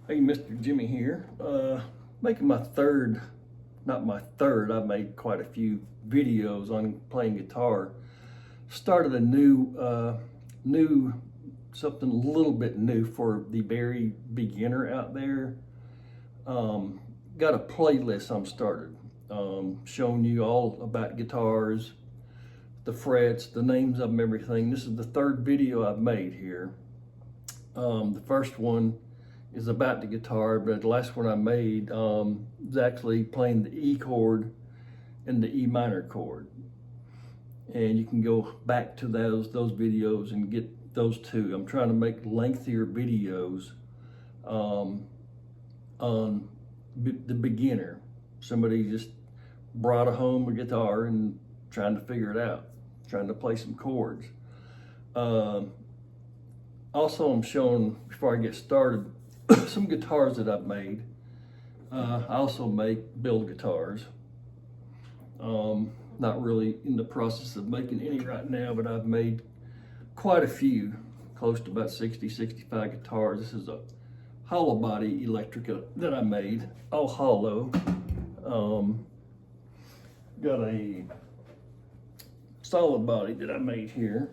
Hey, Mr. Jimmy here. Making my third, not my third, I've made quite a few videos on playing guitar. Started a something a little bit new for the very beginner out there. Got a playlist I'm started, showing you all about guitars, the frets, the names of them, everything. This is the third video I've made here. The first one is about the guitar, but the last one I made was actually playing the E chord and the E minor chord. And you can go back to those videos and get those two. I'm trying to make lengthier videos on the beginner. Somebody just brought home a guitar and trying to figure it out, trying to play some chords. Also, I'm showing, before I get started, some guitars that I've made. I also build guitars. Not really in the process of making any right now, but I've made quite a few, close to about 60-65 guitars. This is a hollow body Electrica that I made, all hollow. Got a solid body that I made here.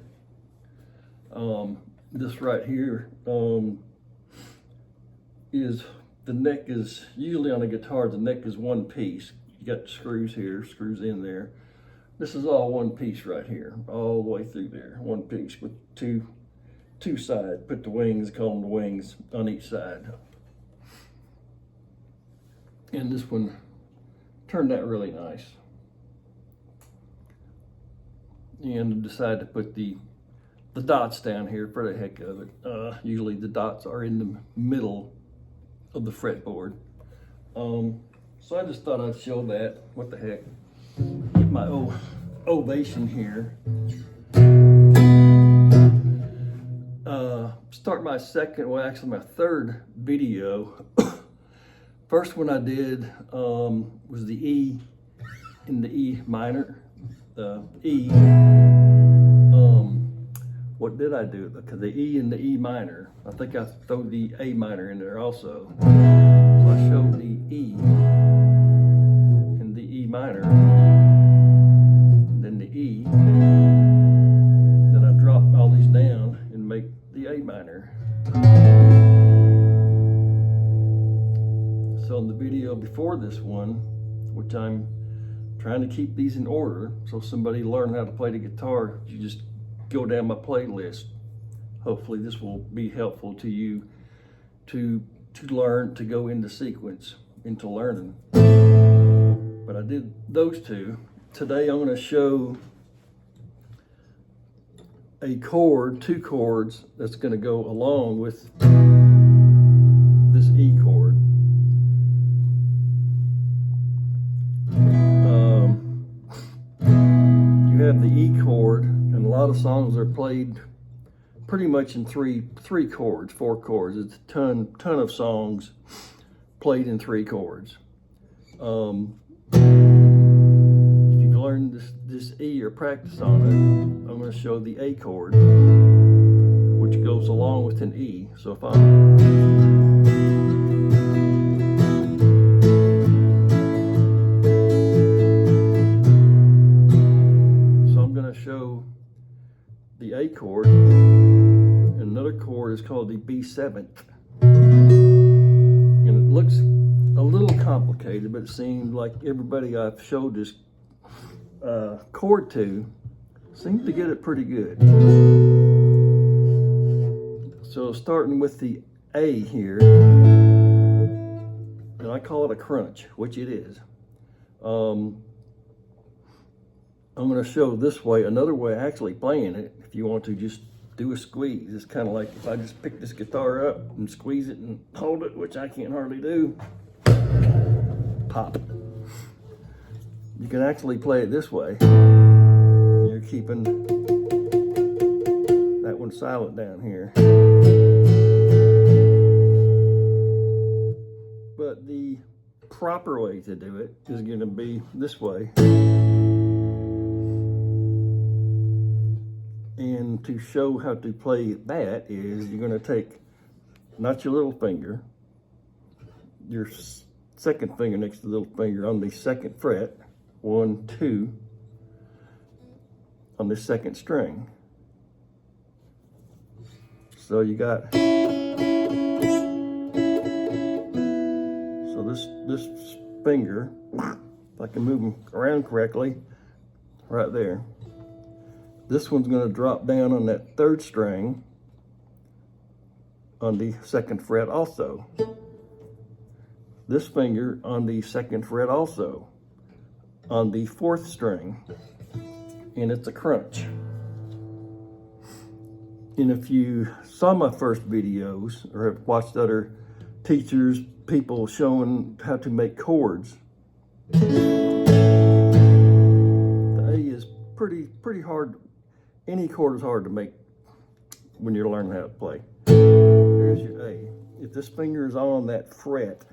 This right here is, the neck is, usually on a guitar, the neck is one piece. You got the screws here, screws in there. This is all one piece right here, all the way through there. One piece with two sides. Put the wings, call them the wings, on each side. And this one turned out really nice. And I decided to put the dots down here for the heck of it. Usually the dots are in the middle of the fretboard. So I just thought I'd show that. What the heck? Get my ovation here. Start my second, well actually my third video. First one I did was the E in the E minor. E. What did I do? Because the E and the E minor, I think I threw the A minor in there also. So I showed the E and the E minor, and then the E. Then I drop all these down and make the A minor. So in the video before this one, which I'm trying to keep these in order, so somebody learn how to play the guitar, you just go down my playlist. Hopefully this will be helpful to you to learn, to go into sequence, into learning. But I did those two. Today I'm going to show a chord, two chords, that's going to go along with this E chord. You have the E chord, and a lot of songs are played pretty much in three chords, four chords. It's a ton of songs played in three chords. If you've learned this E or practice on it, I'm going to show the A chord, which goes along with an E. So if show the A chord, and another chord is called the B7. And it looks a little complicated, but it seems like everybody I've showed this chord to seems to get it pretty good. So starting with the A here, and I call it a crunch, which it is. I'm going to show this way, another way actually playing it. If you want to just do a squeeze, it's kind of like if I just pick this guitar up and squeeze it and hold it, which I can't hardly do. Pop. You can actually play it this way. You're keeping that one silent down here. But the proper way to do it is going to be this way. And to show how to play that is, you're going to take, not your little finger, your second finger next to the little finger on the second fret, 1, 2, on the second string. So you got, so this finger, if I can move them around correctly, right there. This one's going to drop down on that third string on the second fret also. This finger on the second fret also on the fourth string, and it's a crunch. And if you saw my first videos or have watched other teachers, people showing how to make chords, the A is pretty hard. Any chord is hard to make when you're learning how to play. Here's your A. If this finger is on that fret,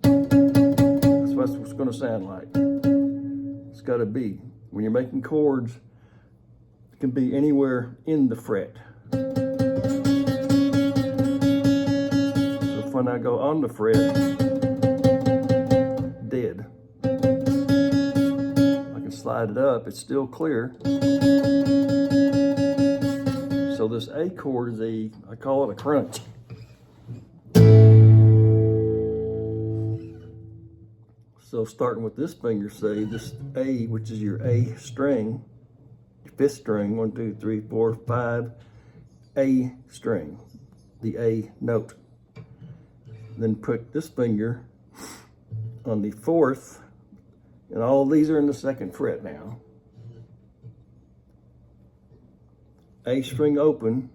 that's what it's going to sound like. It's got to be. When you're making chords, it can be anywhere in the fret. So if when I go on the fret, dead. I can slide it up, it's still clear. So this A chord is I call it a crunch. So starting with this finger, say this A, which is your A string, your fifth string, 1, 2, 3, 4, 5, A string, the A note. Then put this finger on the fourth, and all of these are in the second fret now. A string open.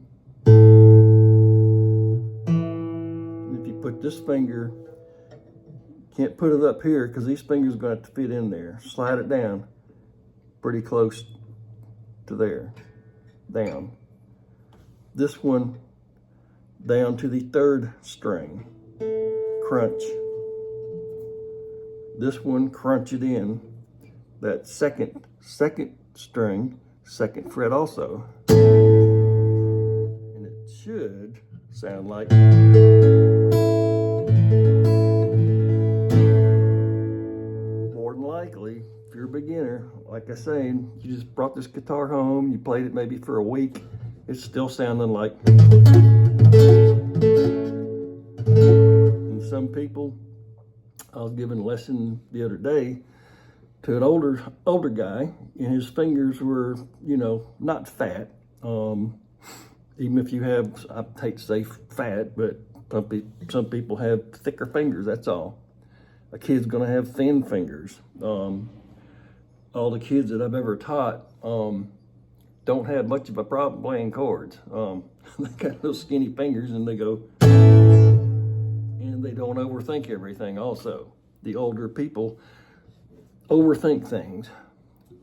And if you put this finger, can't put it up here because these fingers are going to have to fit in there. Slide it down pretty close to there. Down. This one down to the third string. Crunch. This one, crunch it in. That second string, second fret also. And it should sound like. Likely, if you're a beginner, like I say, you just brought this guitar home, you played it maybe for a week, it's still sounding like. And some people, I was giving a lesson the other day to an older guy, and his fingers were, not fat. Even if you have, I hate to say fat, but some people have thicker fingers, that's all. A kid's gonna have thin fingers. All the kids that I've ever taught don't have much of a problem playing chords. They got those skinny fingers and they go, and they don't overthink everything also. The older people overthink things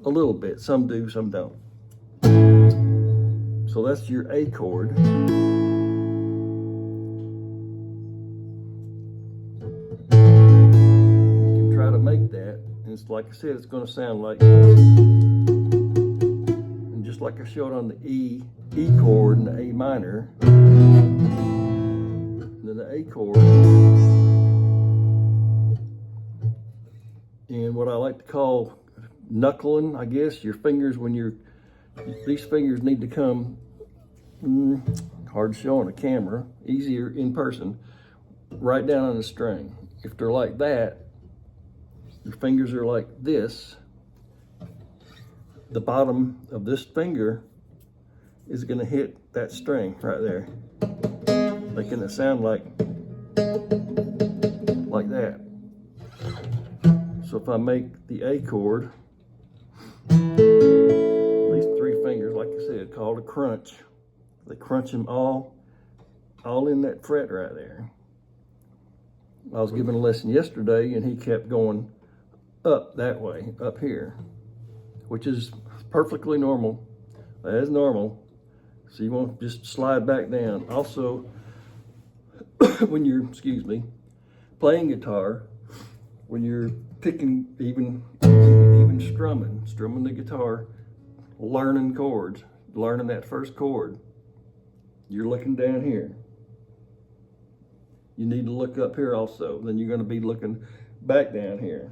a little bit. Some do, some don't. So that's your A chord. Make that, and it's like I said, it's going to sound like, and just like I showed on the E chord and the A minor, and then the A chord, and what I like to call knuckling, I guess, your fingers these fingers need to come, hard to show on a camera, easier in person, right down on the string. If they're like that, your fingers are like this, the bottom of this finger is going to hit that string right there, making it sound like that. So if I make the A chord, these three fingers, like I said, called a crunch. They crunch them all in that fret right there. I was giving a lesson yesterday, and he kept going up that way, up here, which is perfectly normal. That is normal. So you won't just slide back down. Also, when you're, playing guitar, when you're picking, even strumming the guitar, learning chords, learning that first chord, you're looking down here. you need to look up here also. Then you're going to be looking back down here.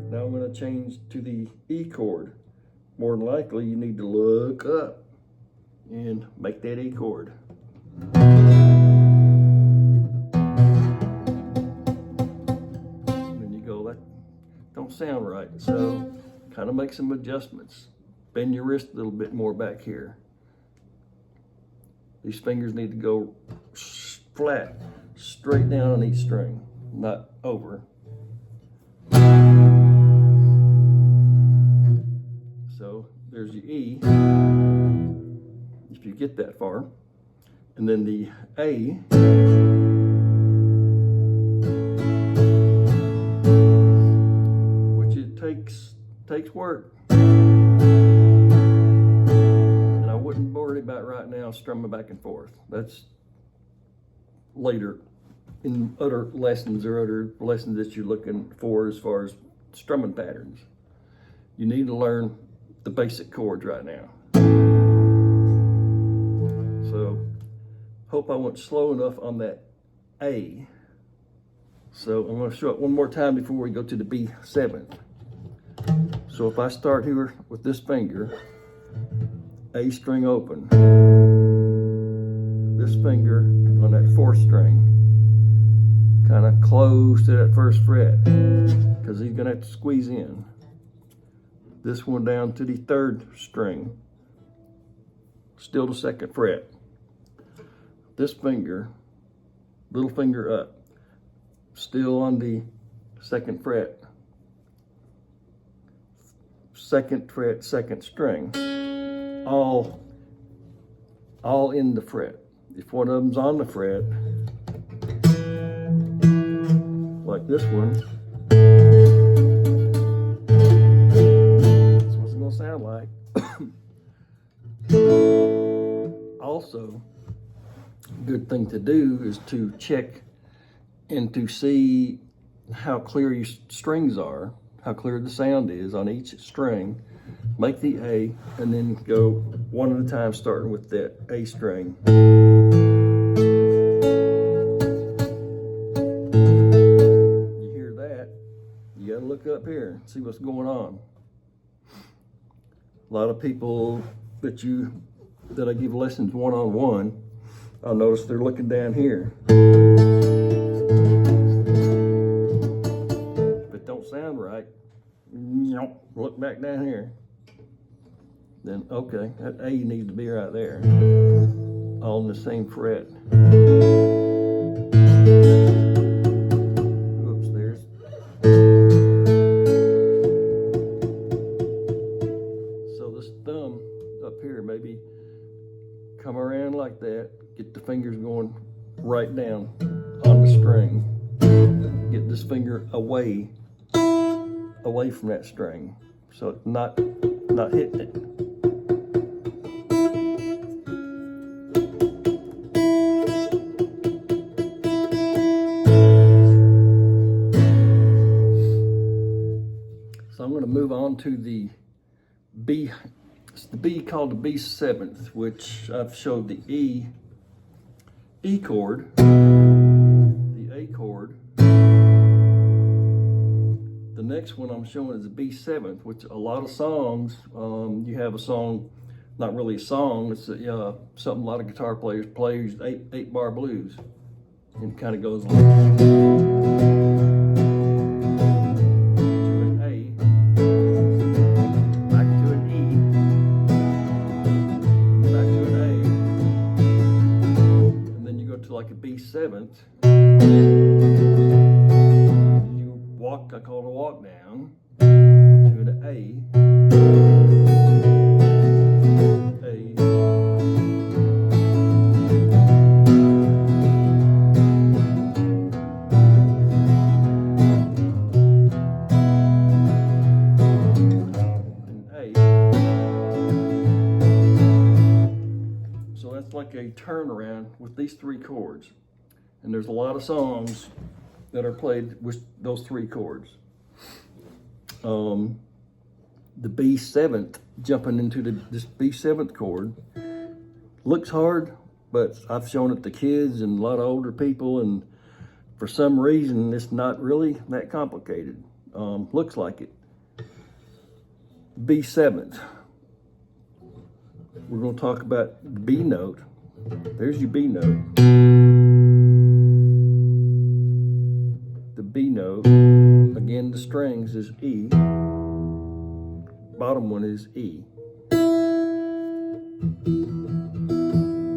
Now I'm going to change to the E chord. More than likely, you need to look up and make that E chord. And then you go, that don't sound right. So kind of make some adjustments. Bend your wrist a little bit more back here. These fingers need to go flat, straight down on each string, not over. So there's your E, if you get that far. And then the A, which it takes work. And I wouldn't worry about right now strumming back and forth. That's later in other lessons or other lessons that you're looking for as far as strumming patterns. You need to learn the basic chords right now. So, hope I went slow enough on that A. So I'm going to show it one more time before we go to the B7. So if I start here with this finger, A string open, this finger on that fourth string, kind of close to that first fret, because he's going to have to squeeze in. This one down to the third string, still the second fret. This finger, little finger up, still on the second fret. Second fret, second string, all in the fret. If one of them's on the fret, like this one, that's what it's gonna sound like. Also, good thing to do is to check and to see how clear your strings are, how clear the sound is on each string. Make the A and then go one at a time, starting with that A string. You hear that? You gotta look up here and see what's going on. A lot of people that I give lessons one-on-one, I'll notice they're looking down here. If it don't sound right, look back down here. Then, okay, that A needs to be right there, all in the same fret. Oops, there's. So this thumb up here, maybe come around like that, get the fingers going right down on the string. Get this finger away from that string, so it's not hitting it. So I'm going to move on to the B. It's the B called the B7th, which I've showed the E chord, the A chord. The next one I'm showing is the B7th, which a lot of songs, you have a song, not really a song, it's something a lot of guitar players play, 8-bar blues. And it kind of goes like like a B7th, you walk, I call it a walk down, to the A, and A. So that's like a turnaround with these three chords. And there's a lot of songs that are played with those three chords. The B7th, jumping into this B7th chord, looks hard, but I've shown it to kids and a lot of older people, and for some reason, it's not really that complicated. Looks like it. B7. We're going to talk about the B note. There's your B note. The B note, again, the strings is E. Bottom one is E.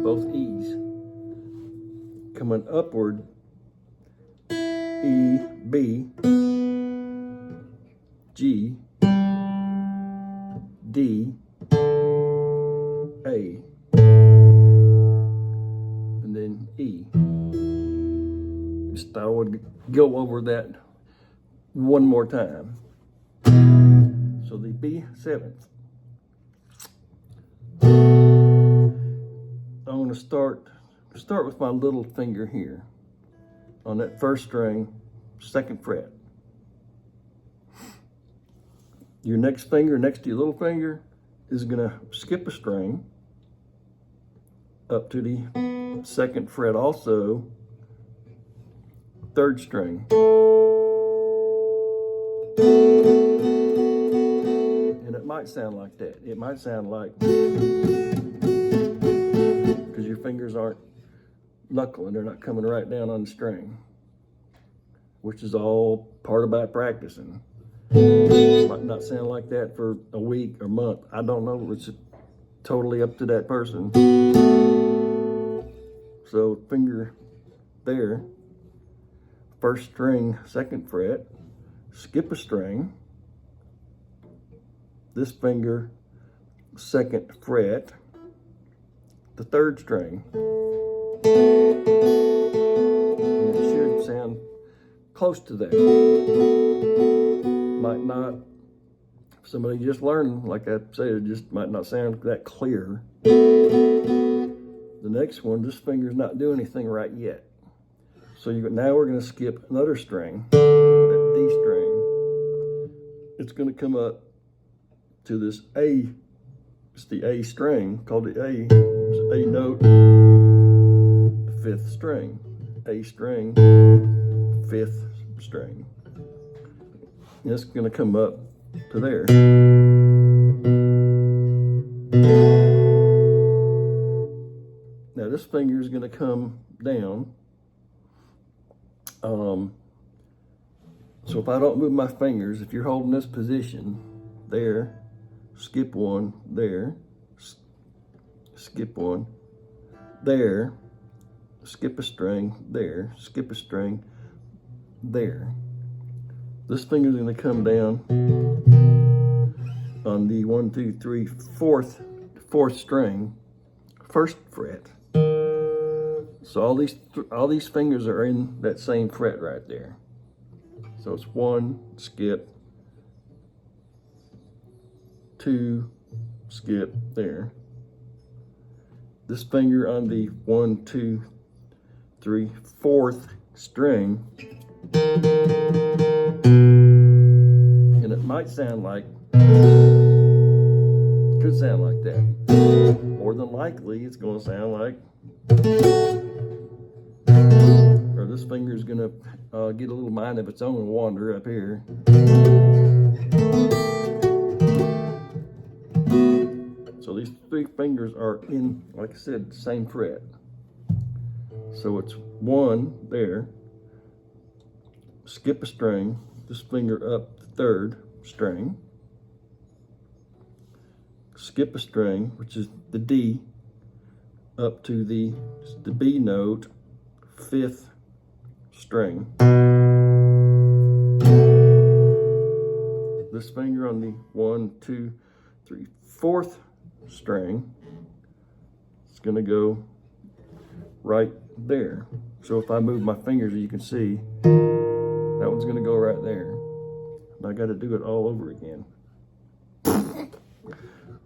Both E's. Coming upward, E, B, G, D, A, and then E. Just I would go over that one more time. So the B7. I'm going to start with my little finger here on that first string, 2nd fret. Your next finger next to your little finger is going to skip a string up to the 2nd fret, also 3rd string. And it might sound like that. It might sound like, because your fingers aren't knuckling, they're not coming right down on the string, which is all part about practicing. Might not sound like that for a week or month. I don't know. It's totally up to that person. So finger there, 1st string, 2nd fret, skip a string. This finger, 2nd fret, the 3rd string. And it should sound close to that. Might not, if somebody just learning, like I said, it just might not sound that clear. The next one, this finger's not doing anything right yet. So now we're going to skip another string, that D string. It's going to come up to this A. It's the A string, called the A. It's A note, the 5th string. A string, 5th string. And it's going to come up to there. Now this finger is going to come down. So if I don't move my fingers, if you're holding this position, there, skip one, there, skip one, there, skip a string, there, skip a string, there. This finger's going to come down on the 1, 2, 3, 4th string, 1st fret. So all these fingers are in that same fret right there. So it's 1, skip, 2, skip there. This finger on the 1, 2, 3, 4th string, and it might sound like, could sound like that. More than likely, it's going to sound like, or this finger is going to get a little mind of its own and wander up here. So these 3 fingers are in, like I said, the same fret. So it's 1 there, skip a string, this finger up the 3rd string, skip a string, which is the D, up to the B note, 5th string. This finger on the 1, 2, 3, 4th string, it's going to go right there. So if I move my fingers, you can see that one's going to go right there. And I got to do it all over again.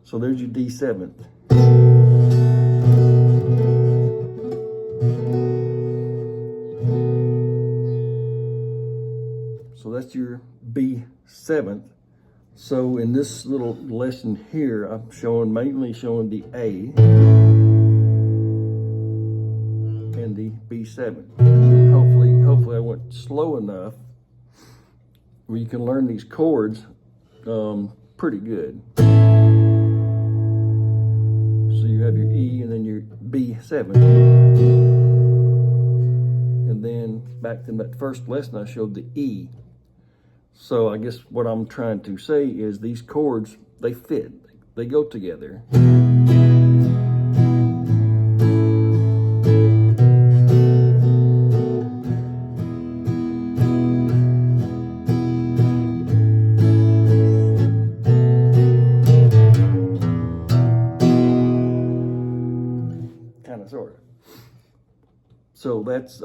So there's your D7. So that's your B7. So in this little lesson here, I'm mainly showing the A. and the B7. Hopefully I went slow enough where you can learn these chords pretty good. So you have your E and then your B7. And then back in that first lesson I showed the E. So I guess what I'm trying to say is these chords, they fit, they go together. Kind of, sort of. So that's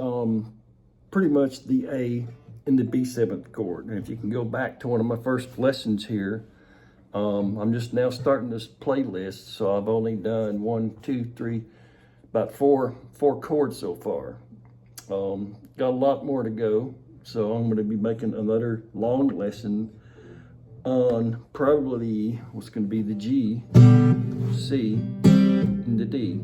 pretty much the A in the B7th chord. And if you can go back to one of my first lessons here, I'm just now starting this playlist, so I've only done 1, 2, 3, about four chords so far. Got a lot more to go, so I'm going to be making another long lesson on probably what's going to be the G, C, and the D.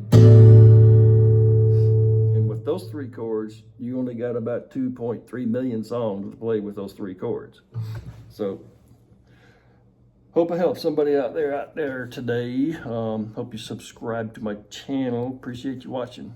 And with those 3 chords, you only got about 2.3 million songs to play with those 3 chords. So hope I helped somebody out there today. Hope you subscribe to my channel. Appreciate you watching.